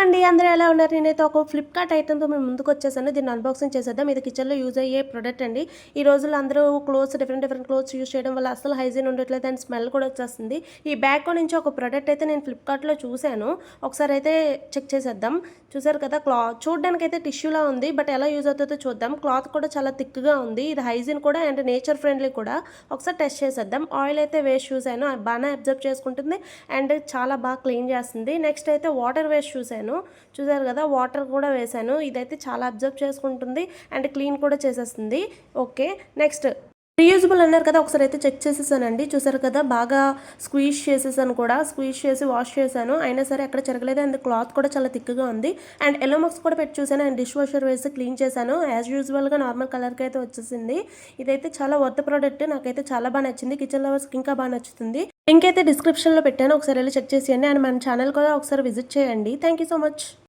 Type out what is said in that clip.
అండి అందరూ ఎలా ఉన్నారు? నేనైతే ఒక ఫ్లిప్‌కార్ట్ ఐటెమ్‌తో మీ ముందుకొచ్చేసాను. దీన్ని అన్బాక్సింగ్ చేసేద్దాం. ఇది కిచెన్‌లో యూజ్ అయ్యే ప్రొడక్ట్ అండి. ఈ రోజుల్లో అందరూ క్లోత్స్ డిఫరెంట్ క్లోత్స్ యూజ్ చేయడం వల్ల అస్సలు హైజీన్ ఉండట్లేదు అండ్ స్మెల్ కూడా వచ్చేస్తుంది. ఈ బ్యాగ్‌లో నుంచి ఒక ప్రొడక్ట్ అయితే నేను ఫ్లిప్‌కార్ట్‌లో చూసాను. ఒకసారి అయితే చెక్ చేసేద్దాం. చూసారు కదా చూడడానికైతే టిష్యూలా ఉంది. బట్ ఎలా యూజ్ అవుతుందో చూద్దాం. క్లాత్ కూడా చాలా థిక్‌గా ఉంది. ఇది హైజీన్ కూడా అండ్ నేచర్ ఫ్రెండ్లీ కూడా. ఒకసారి టెస్ట్ చేసేద్దాం. ఆయిల్ అయితే వేసి చూసాను. బాగానే అబ్జర్వ్ చేసుకుంటుంది అండ్ చాలా బాగా క్లీన్ చేస్తుంది. నెక్స్ట్ అయితే వాటర్ వేసి చూసాను. చూసారు కదా వాటర్ కూడా వేసాను. ఇదైతే చాలా అబ్జర్వ్ చేసుకుంటుంది అండ్ క్లీన్ కూడా చేసేస్తుంది. ఓకే, నెక్స్ట్ రీయూజబుల్ అన్నారు కదా, ఒకసారి అయితే చెక్ చేసేసానండి. చూసారు కదా బాగా స్క్వీజ్ చేసేసాను కూడా. స్క్వీజ్ చేసి వాష్ చేశాను, అయినా సరే ఎక్కడ చెరగలేదు అండ్ క్లాత్ కూడా చాలా థిక్గా ఉంది. అండ్ ఎల్లో మార్క్స్ కూడా పెట్టి చూసాను అండ్ డిష్ వాషర్ వేసి క్లీన్ చేశాను. యాజ్ యూజువల్గా నార్మల్ కలర్కి అయితే వచ్చేసింది. ఇదైతే చాలా వర్త్ ప్రోడక్ట్, నాకైతే చాలా బాగా నచ్చింది. కిచెన్ లవర్స్కి ఇంకా బాగా నచ్చుతుంది. లింక్ అయితే డిస్క్రిప్షన్లో పెట్టాను, ఒకసారి వెళ్ళి చెక్ చేసేయండి. అండ్ మన ఛానల్ కూడా ఒకసారి విజిట్ చేయండి. Thank you so much.